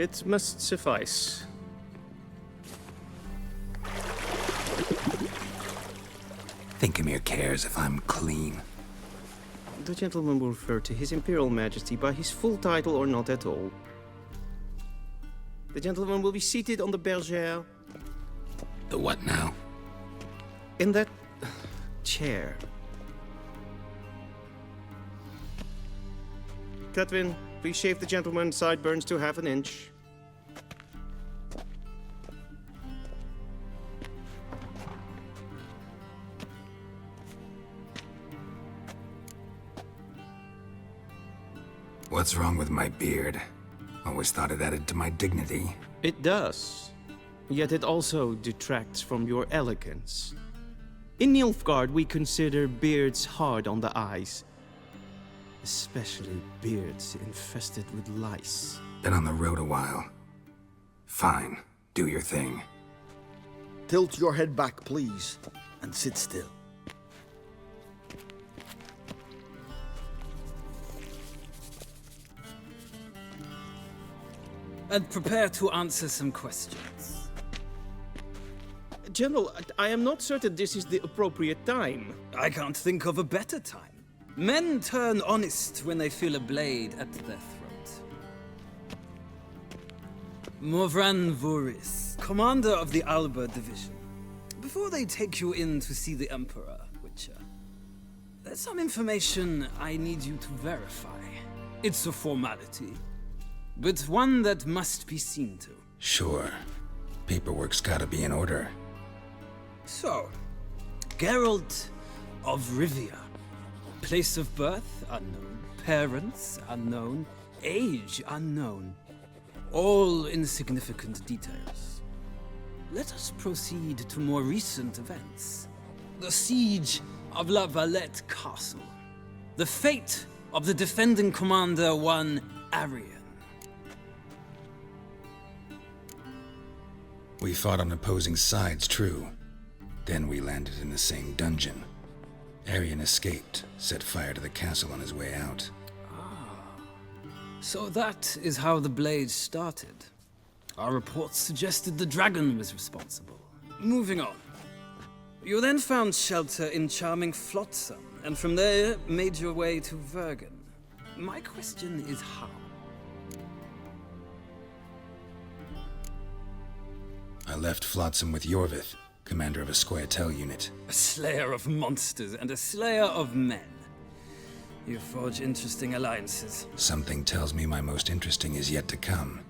It must suffice. Thinkamere cares if I'm clean. The gentleman will refer to His Imperial Majesty by his full title or not at all. The gentleman will be seated on the bergère. The what now? In that chair. Catwin, please shave the gentleman's sideburns to half an inch. What's wrong with my beard? Always thought it added to my dignity. It does. Yet it also detracts from your elegance. In Nilfgaard, we consider beards hard on the eyes. Especially beards infested with lice. Been on the road a while. Fine, do your thing. Tilt your head back, please, and sit still. And prepare to answer some questions. General, I am not certain this is the appropriate time. I can't think of a better time. Men turn honest when they feel a blade at their throat. Morvran Voris, commander of the Alba Division. Before they take you in to see the Emperor, Witcher, there's some information I need you to verify. It's a formality, but one that must be seen to. Sure. Paperwork's gotta be in order. So, Geralt of Rivia. Place of birth, unknown. Parents, unknown. Age, unknown. All insignificant details. Let us proceed to more recent events. The siege of La Valette Castle. The fate of the defending commander, one Arian. We fought on opposing sides, true. Then we landed in the same dungeon. Arian escaped, set fire to the castle on his way out. So that is how the Blade started. Our reports suggested the dragon was responsible. Moving on. You then found shelter in charming Flotsam, and from there made your way to Vergen. My question is how? I left Flotsam with Yorvith, commander of a Scoia'tael unit. A slayer of monsters and a slayer of men. You forge interesting alliances. Something tells me my most interesting is yet to come.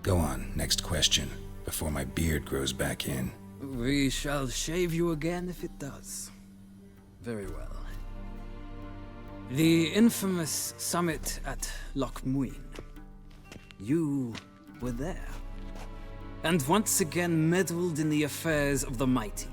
Go on, next question, before my beard grows back in. We shall shave you again if it does. Very well. The infamous summit at Loch Muin. You were there. And once again meddled in the affairs of the mighty.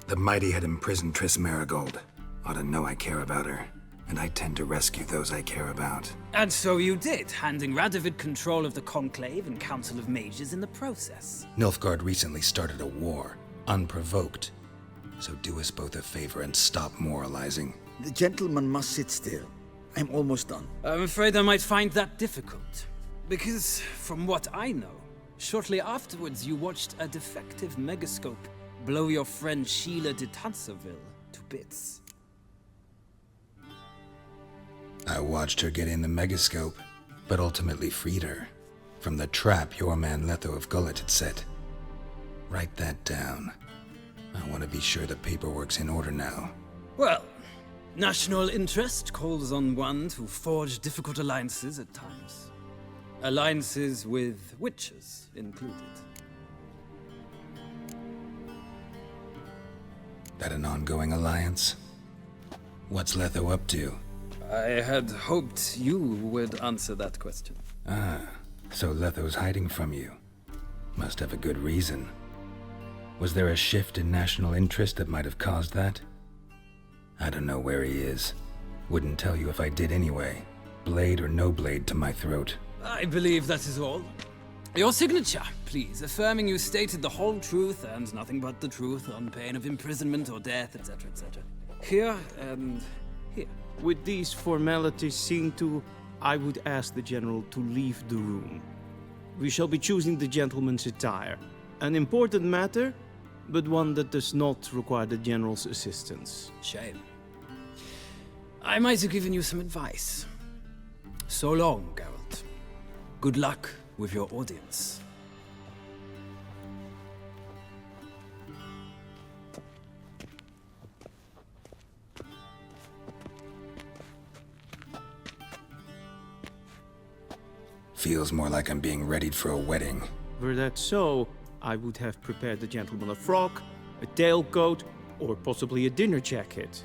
The mighty had imprisoned Triss Merigold. Ought to know I care about her, and I tend to rescue those I care about. And so you did, handing Radovid control of the Conclave and Council of Mages in the process. Nilfgaard recently started a war, unprovoked. So do us both a favor and stop moralizing. The gentleman must sit still. I'm almost done. I'm afraid I might find that difficult. Because, from what I know, shortly afterwards you watched a defective megascope blow your friend Sheila de Tanserville to bits. I watched her get in the megascope, but ultimately freed her from the trap your man Letho of Gullet had set. Write that down. I want to be sure the paperwork's in order now. Well, national interest calls on one to forge difficult alliances at times. Alliances with witches included. That an ongoing alliance? What's Letho up to? I had hoped you would answer that question. Ah, so Letho's hiding from you. Must have a good reason. Was there a shift in national interest that might have caused that? I don't know where he is. Wouldn't tell you if I did anyway. Blade or no blade to my throat. I believe that is all. Your signature, please, affirming you stated the whole truth and nothing but the truth on pain of imprisonment or death, etc., etc. Here and Here. With these formalities seen to, I would ask the General to leave the room. We shall be choosing the gentleman's attire. An important matter, but one that does not require the General's assistance. Shame. I might have given you some advice. So long, Geralt. Good luck with your audience. Feels more like I'm being readied for a wedding. Were that so, I would have prepared the gentleman a frock, a tailcoat, or possibly a dinner jacket.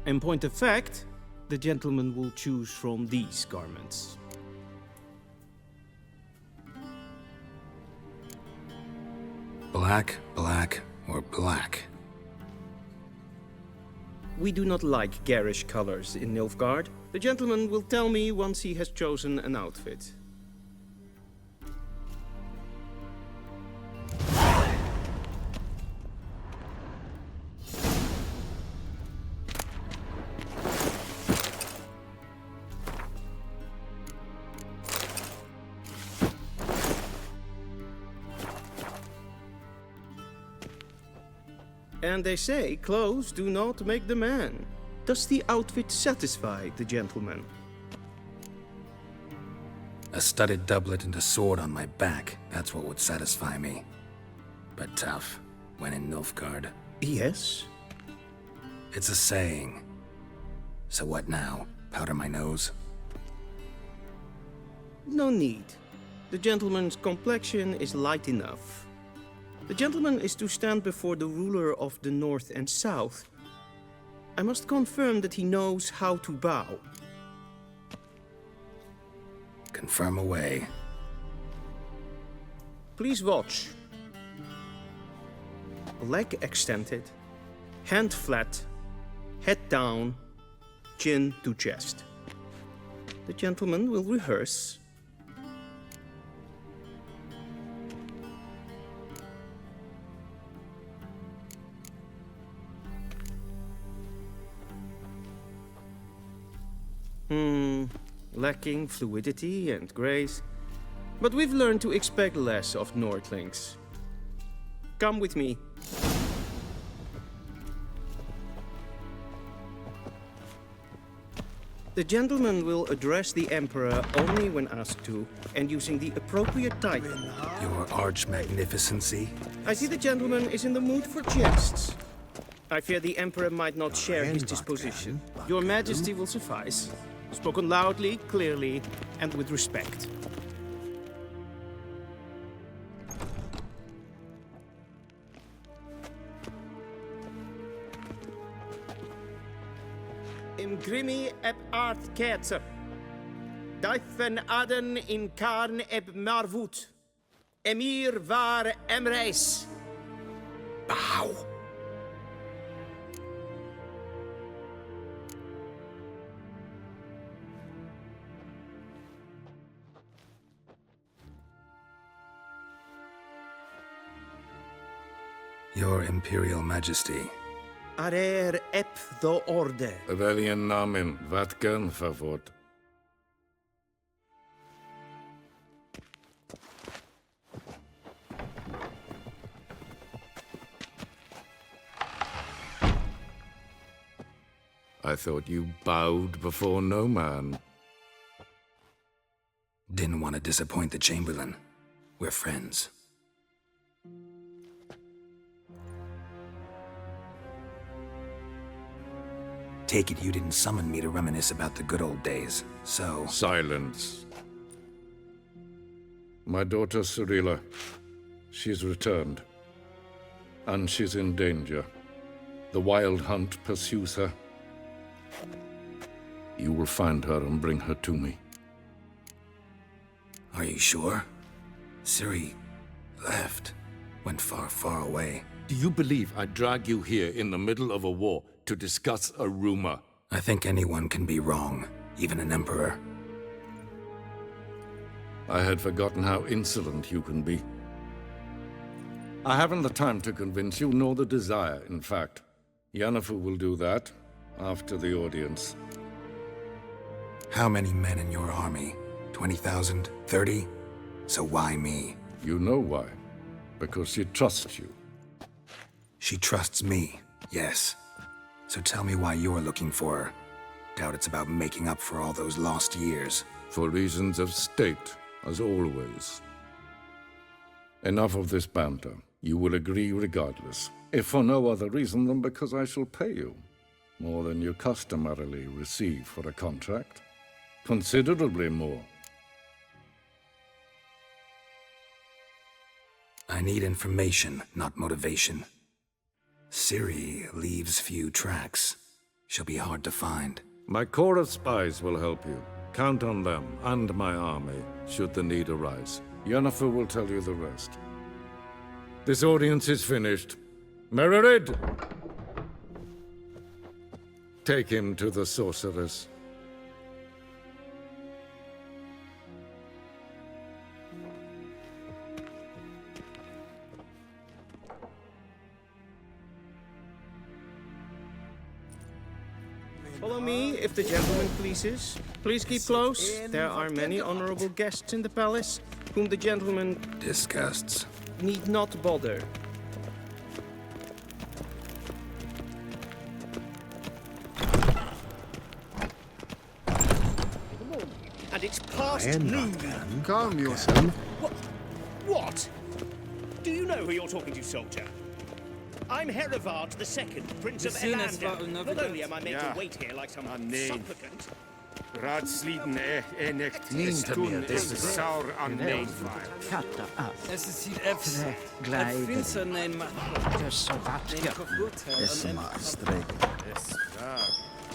In point of fact, the gentleman will choose from these garments. Black, black, or black? We do not like garish colors in Nilfgaard. The gentleman will tell me once he has chosen an outfit. And they say clothes do not make the man. Does the outfit satisfy the gentleman? A studded doublet and a sword on my back, that's what would satisfy me. But tough, when in Nilfgaard. Yes. It's a saying. So what now? Powder my nose? No need. The gentleman's complexion is light enough. The gentleman is to stand before the ruler of the North and South. I must confirm that he knows how to bow. Confirm away. Please watch. Leg extended, hand flat, head down, chin to chest. The gentleman will rehearse. Lacking fluidity and grace. But we've learned to expect less of Nordlings. Come with me. The gentleman will address the Emperor only when asked to, and using the appropriate title. Your Arch-Magnificency? I see the gentleman is in the mood for jests. I fear the Emperor might not share his disposition. Your Majesty will suffice. Spoken loudly, clearly, and with respect. Im grimi eb art ketzer. Daifen aden in karn eb marvut. Emir var emreis. Bow! Your Imperial Majesty. Arer ep the orde. Welchen Namen? Wat gern verwort? I thought you bowed before no man. Didn't want to disappoint the Chamberlain. We're friends. Take it you didn't summon me to reminisce about the good old days, so... Silence. My daughter Cirilla, she's returned. And she's in danger. The Wild Hunt pursues her. You will find her and bring her to me. Are you sure? Ciri left. Went far, far away. Do you believe I'd drag you here in the middle of a war to discuss a rumor? I think anyone can be wrong, even an emperor. I had forgotten how insolent you can be. I haven't the time to convince you, nor the desire, in fact. Yennefer will do that, after the audience. How many men in your army? 20,000? 30? So why me? You know why. Because she trusts you. She trusts me, yes. So tell me why you're looking for her. Doubt it's about making up for all those lost years. For reasons of state, as always. Enough of this banter. You will agree regardless. If for no other reason than because I shall pay you. More than you customarily receive for a contract. Considerably more. I need information, not motivation. Ciri leaves few tracks. She'll be hard to find. My corps of spies will help you. Count on them and my army, should the need arise. Yennefer will tell you the rest. This audience is finished. Mererid! Take him to the sorceress. Follow me, if the gentleman pleases. Please keep close. There are many honorable guests in the palace, whom the gentleman Disgusts. need not bother. And it's past noon. Calm yourself. What? Do you know who you're talking to, soldier? I'm Herivard II, Prince of seen us Elander. for another Not only am I made Ja. to wait here like some nee. supplicant, Raadsleden echt Niet is toen meer, is dit is saur aan neefvaart. Katta af. Es ist hier Efs. Glijden. Prinsen nein Macht. Dus wat Nein je Verurteil. is maar streek.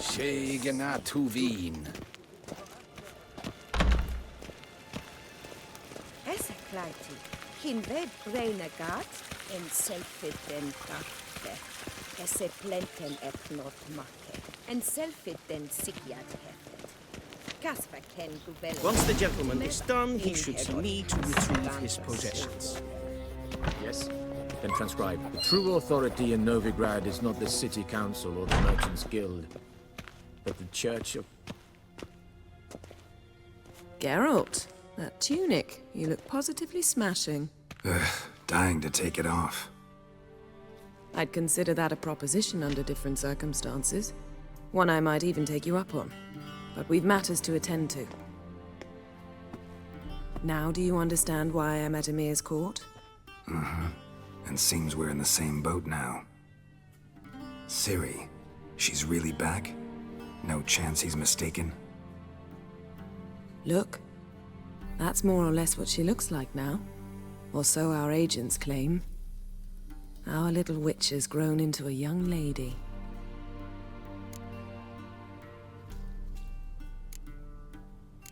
Shegena Tuvin. Essa klaiti, hin ved renegat, en selfit den kaffe. Esse plenten et not makke, en selfit den sigjat hefet. Kasper ken gubel. Once the gentleman is done, he should see me to retrieve his possessions. Yes. Then transcribe. The true authority in Novigrad is not the city council or the merchants guild, but the church of... Geralt, that tunic. You look positively smashing. Dying to take it off. I'd consider that a proposition under different circumstances. One I might even take you up on. But we've matters to attend to. Now do you understand why I'm at Emir's court? And seems we're in the same boat now. Ciri, she's really back? No chance he's mistaken? Look. That's more or less what she looks like now. Or so our agents claim. Our little witch has grown into a young lady.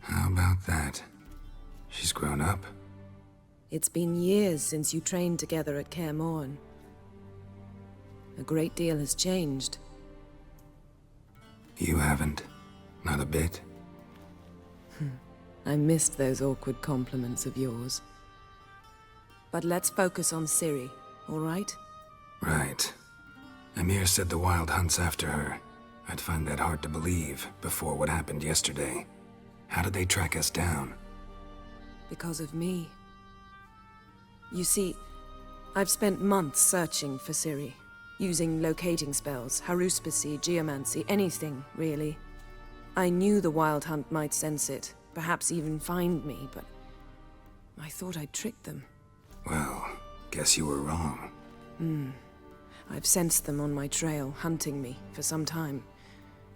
How about that? She's grown up? It's been years since you trained together at Kaer Morhen. A great deal has changed. You haven't? Not a bit? I missed those awkward compliments of yours. But let's focus on Ciri, all right? Right. Emir said the Wild Hunt's after her. I'd find that hard to believe before what happened yesterday. How did they track us down? Because of me. You see, I've spent months searching for Ciri, using locating spells, haruspicy, geomancy, anything, really. I knew the Wild Hunt might sense it, perhaps even find me, but I thought I'd tricked them. Well, guess you were wrong. I've sensed them on my trail, hunting me, for some time.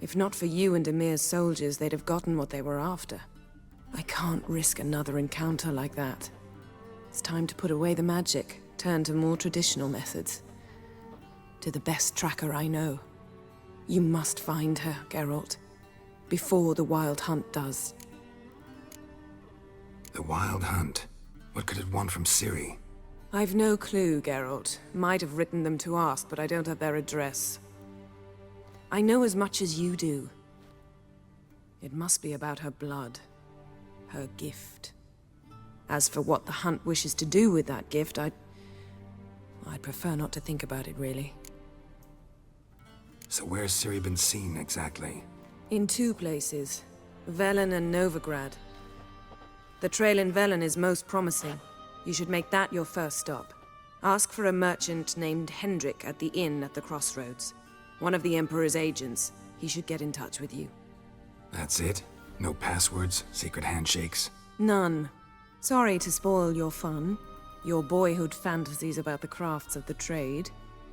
If not for you and Emir's soldiers, they'd have gotten what they were after. I can't risk another encounter like that. It's time to put away the magic, turn to more traditional methods. To the best tracker I know. You must find her, Geralt. Before the Wild Hunt does. The Wild Hunt? What could it want from Ciri? I've no clue, Geralt. Might have written them to ask, but I don't have their address. I know as much as you do. It must be about her blood. Her gift. As for what the Hunt wishes to do with that gift, I'd prefer not to think about it, really. So where's Ciri been seen exactly? In 2 places, Velen and Novigrad. The trail in Velen is most promising. You should make that your first stop. Ask for a merchant named Hendrik at the inn at the crossroads. One of the Emperor's agents. He should get in touch with you. That's it? No passwords, secret handshakes? None. Sorry to spoil your fun, your boyhood fantasies about the crafts of the trade.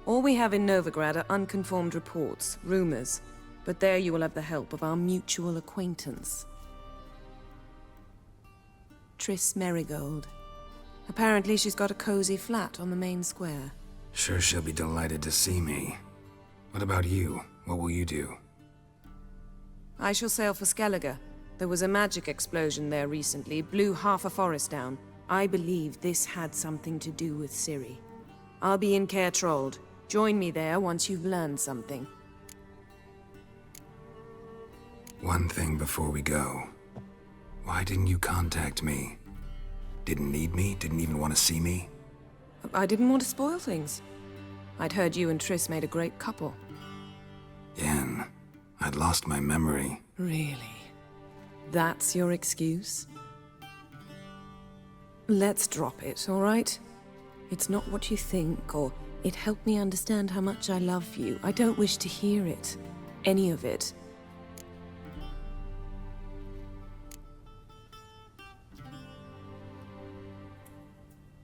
All we have in Novigrad are unconfirmed reports, rumors. But there you will have the help of our mutual acquaintance. Triss Merigold. Apparently she's got a cozy flat on the main square. Sure she'll be delighted to see me. What about you? What will you do? I shall sail for Skellige. There was a magic explosion there recently, blew half a forest down. I believe this had something to do with Ciri. I'll be in Caer Trolde. Join me there once you've learned something. One thing before we go. Why didn't you contact me? Didn't need me? Didn't even want to see me? I didn't want to spoil things. I'd heard you and Triss made a great couple. Yen, I'd lost my memory. Really? That's your excuse? Let's drop it, all right? It's not what you think, or it helped me understand how much I love you. I don't wish to hear it. Any of it.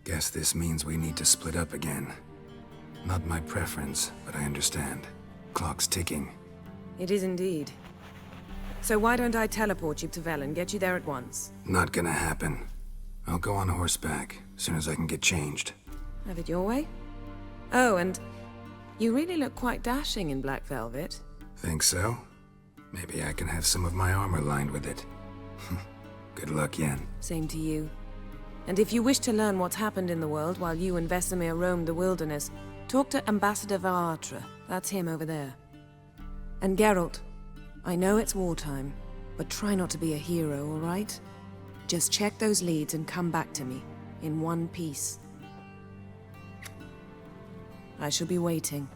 Guess this means we need to split up again. Not my preference, but I understand. Clock's ticking. It is indeed. So why don't I teleport you to Velen, get you there at once? Not gonna happen. I'll go on horseback, as soon as I can get changed. Have it your way? Oh, and you really look quite dashing in black velvet. Think so? Maybe I can have some of my armor lined with it. Good luck, Yen. Same to you. And if you wish to learn what's happened in the world while you and Vesemir roamed the wilderness, talk to Ambassador Varatra. That's him over there. And Geralt, I know it's wartime, but try not to be a hero, all right? Just check those leads and come back to me, in one piece. I shall be waiting.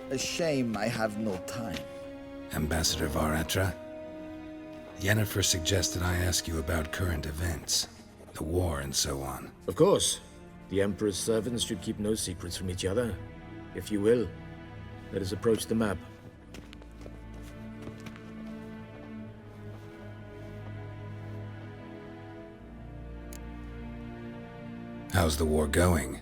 A shame I have no time. Ambassador Varatra? Yennefer suggested I ask you about current events. The war and so on. Of course. The Emperor's servants should keep no secrets from each other. If you will, let us approach the map. How's the war going?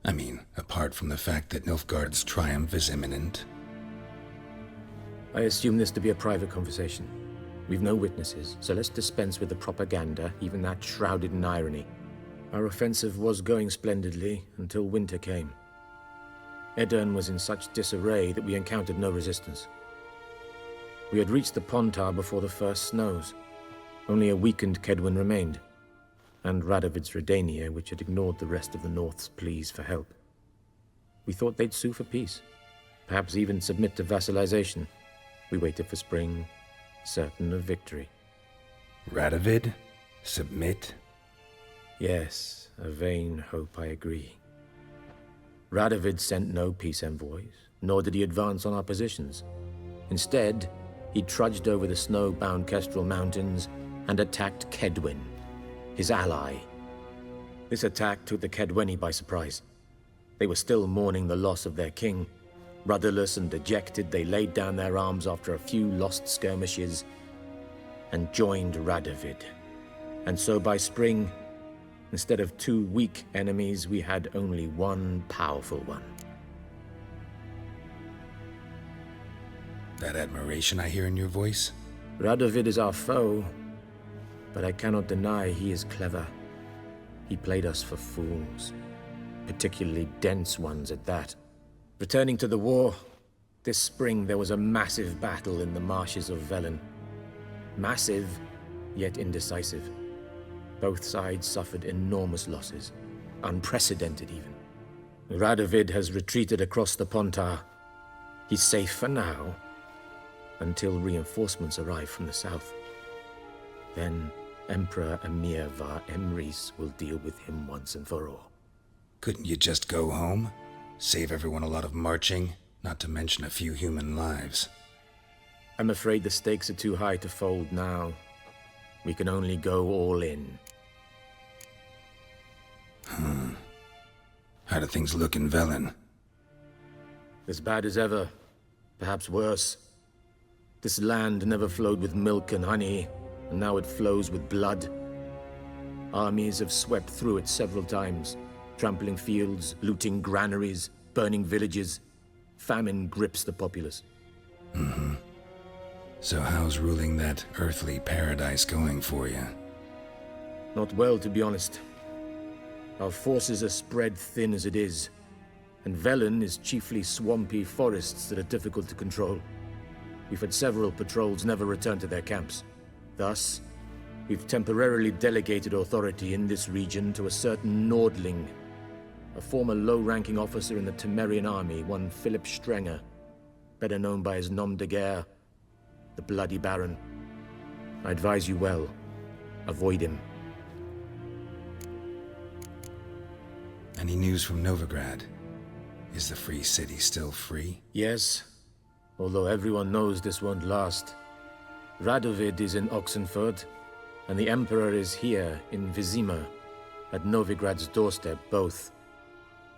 I mean, apart from the fact that Nilfgaard's triumph is imminent. I assume this to be a private conversation. We've no witnesses, so let's dispense with the propaganda, even that shrouded in irony. Our offensive was going splendidly until winter came. Aedirn was in such disarray that we encountered no resistance. We had reached the Pontar before the first snows. Only a weakened Kedwen remained, and Radovid's Redania, which had ignored the rest of the North's pleas for help. We thought they'd sue for peace, perhaps even submit to vassalization. We waited for spring, certain of victory. Radovid? Submit? Yes, a vain hope, I agree. Radovid sent no peace envoys, nor did he advance on our positions. Instead, he trudged over the snow-bound Kestrel Mountains and attacked Kedwen, his ally. This attack took the Kedweni by surprise. They were still mourning the loss of their king. Rudderless and dejected, they laid down their arms after a few lost skirmishes and joined Radovid. And so by spring, instead of 2 weak enemies, we had only one powerful one. That admiration I hear in your voice? Radovid is our foe, but I cannot deny he is clever. He played us for fools, particularly dense ones at that. Returning to the war, this spring there was a massive battle in the marshes of Velen. Massive, yet indecisive. Both sides suffered enormous losses, unprecedented even. Radovid has retreated across the Pontar. He's safe for now, until reinforcements arrive from the south. Then Emperor Emir var Emrys will deal with him once and for all. Couldn't you just go home? Save everyone a lot of marching, not to mention a few human lives. I'm afraid the stakes are too high to fold now. We can only go all in. How do things look in Velen? As bad as ever, perhaps worse. This land never flowed with milk and honey, and now it flows with blood. Armies have swept through it several times, trampling fields, looting granaries, burning villages. Famine grips the populace. So how's ruling that earthly paradise going for you? Not well, to be honest. Our forces are spread thin as it is, and Velen is chiefly swampy forests that are difficult to control. We've had several patrols never return to their camps. Thus, we've temporarily delegated authority in this region to a certain Nordling, a former low-ranking officer in the Temerian army, one Philip Strenger, better known by his nom de guerre, the Bloody Baron. I advise you well. Avoid him. Any news from Novigrad? Is the free city still free? Yes, although everyone knows this won't last. Radovid is in Oxenford, and the Emperor is here in Vizima, at Novigrad's doorstep, both.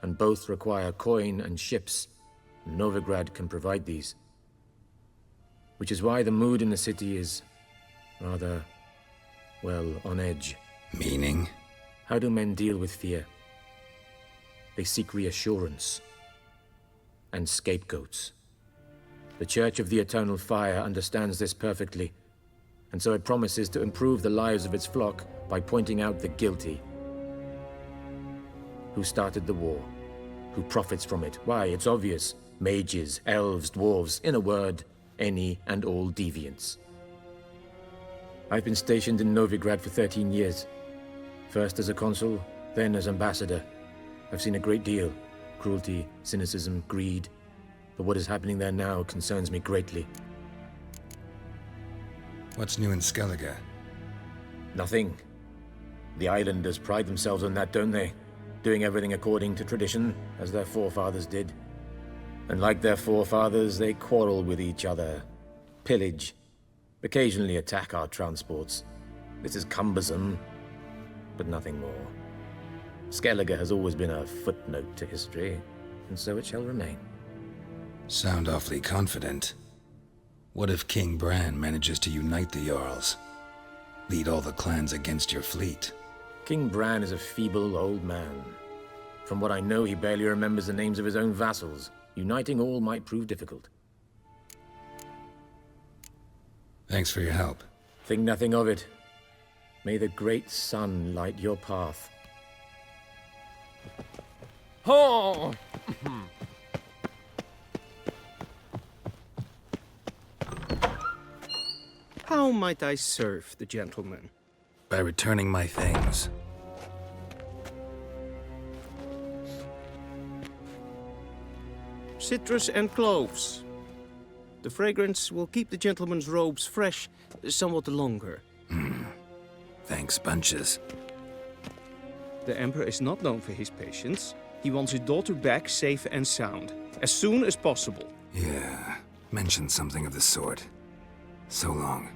And both require coin and ships. Novigrad can provide these. Which is why the mood in the city is rather, well, on edge. Meaning? How do men deal with fear? They seek reassurance and scapegoats. The Church of the Eternal Fire understands this perfectly, and so it promises to improve the lives of its flock by pointing out the guilty. Who started the war? Who profits from it? Why, it's obvious. Mages, elves, dwarves, in a word, any and all deviants. I've been stationed in Novigrad for 13 years. First as a consul, then as ambassador. I've seen a great deal. Cruelty, cynicism, greed. But what is happening there now concerns me greatly. What's new in Skellige? Nothing. The islanders pride themselves on that, don't they? Doing everything according to tradition, as their forefathers did. And like their forefathers, they quarrel with each other, pillage, occasionally attack our transports. This is cumbersome, but nothing more. Skellige has always been a footnote to history, and so it shall remain. Sound awfully confident. What if King Bran manages to unite the Jarls? Lead all the clans against your fleet? King Bran is a feeble old man. From what I know, he barely remembers the names of his own vassals. Uniting all might prove difficult. Thanks for your help. Think nothing of it. May the great sun light your path. Oh! How might I serve the gentleman? By returning my things. Citrus and cloves. The fragrance will keep the gentleman's robes fresh somewhat longer. Thanks bunches. The Emperor is not known for his patience. He wants his daughter back safe and sound, as soon as possible. Yeah, mentioned something of the sort. So long.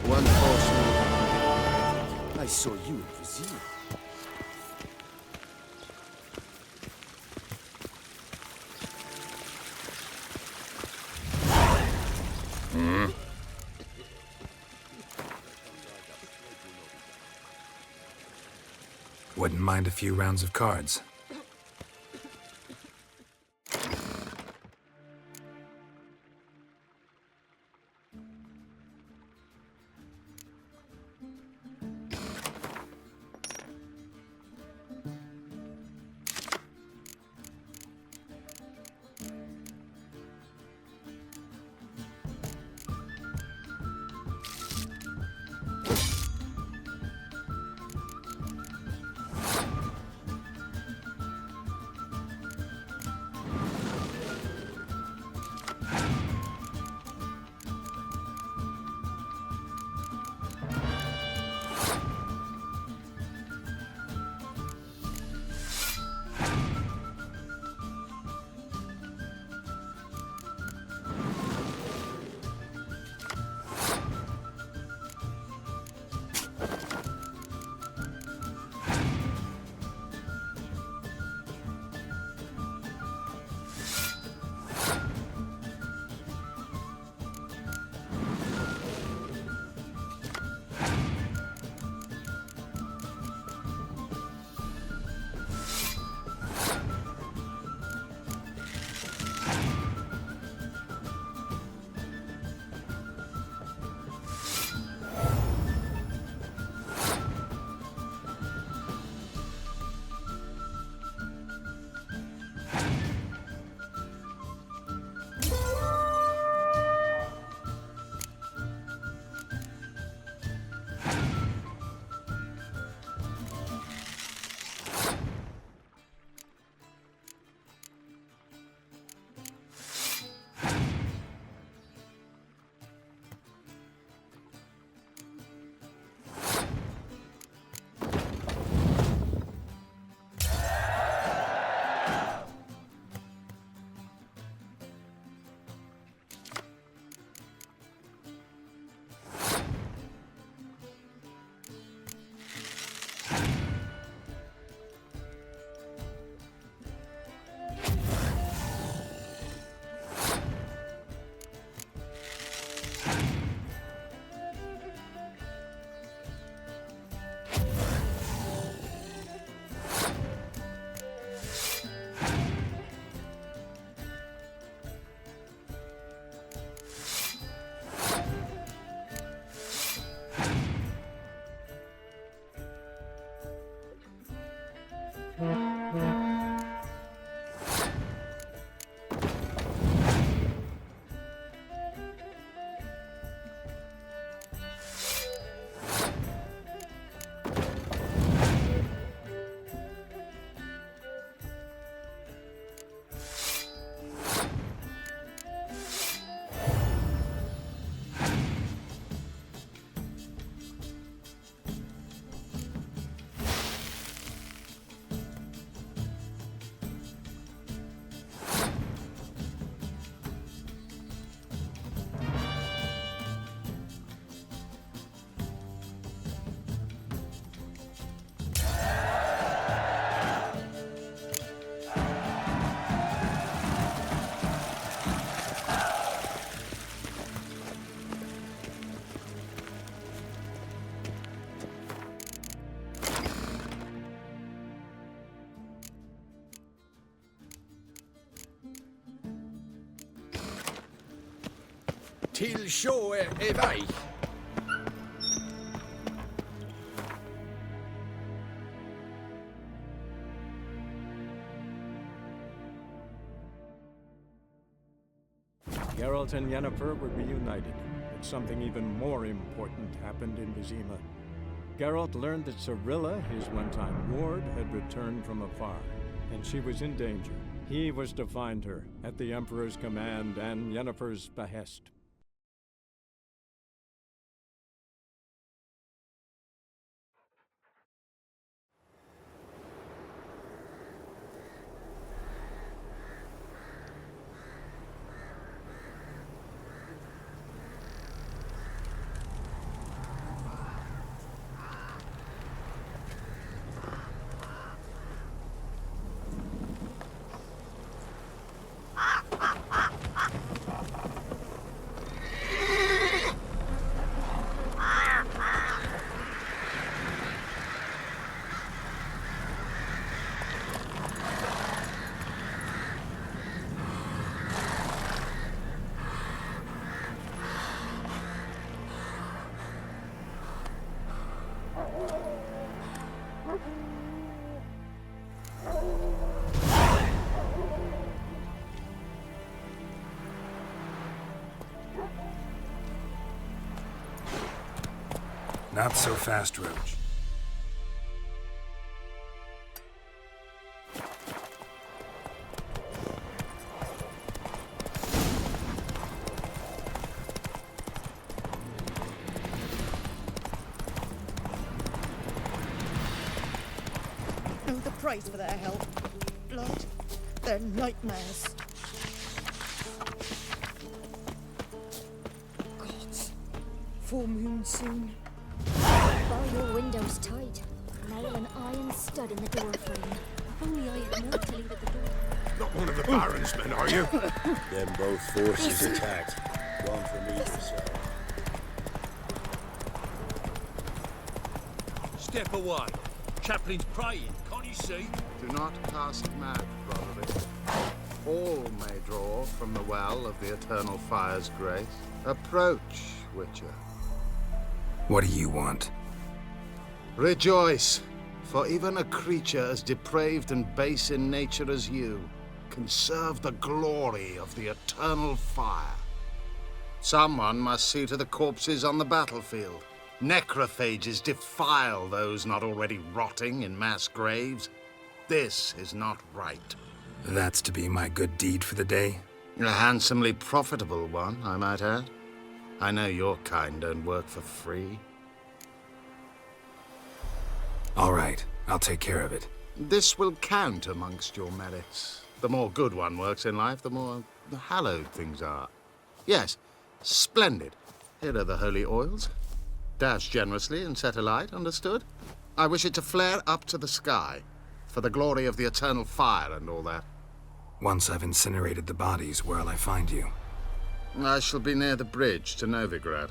One false move. I saw you in Vizir. Wouldn't mind a few rounds of cards. Till show evai. Geralt and Yennefer were reunited, but something even more important happened in Vizima. Geralt learned that Cirilla, his one-time ward, had returned from afar, and she was in danger. He was to find her, at the Emperor's command and Yennefer's behest. Not so fast, Roach. Know the price for their help. Blood. Their nightmares. Gods. Full moon soon. Bar your windows tight. Nail an iron stud in the door frame. If only I had milk to leave at the door. Not one of the Baron's men, are you? Then both forces attacked. Gone from either side. Step away. Chaplain's praying, can't you see? Do not cast mad, Roderick. All may draw from the well of the Eternal Fire's grace. Approach, Witcher. What do you want? Rejoice, for even a creature as depraved and base in nature as you can serve the glory of the Eternal Fire. Someone must see to the corpses on the battlefield. Necrophages defile those not already rotting in mass graves. This is not right. That's to be my good deed for the day? A handsomely profitable one, I might add. I know your kind don't work for free. All right, I'll take care of it. This will count amongst your merits. The more good one works in life, the more hallowed things are. Yes, splendid. Here are the holy oils. Dash generously and set alight, understood? I wish it to flare up to the sky, for the glory of the Eternal Fire and all that. Once I've incinerated the bodies, where'll I find you? I shall be near the bridge to Novigrad.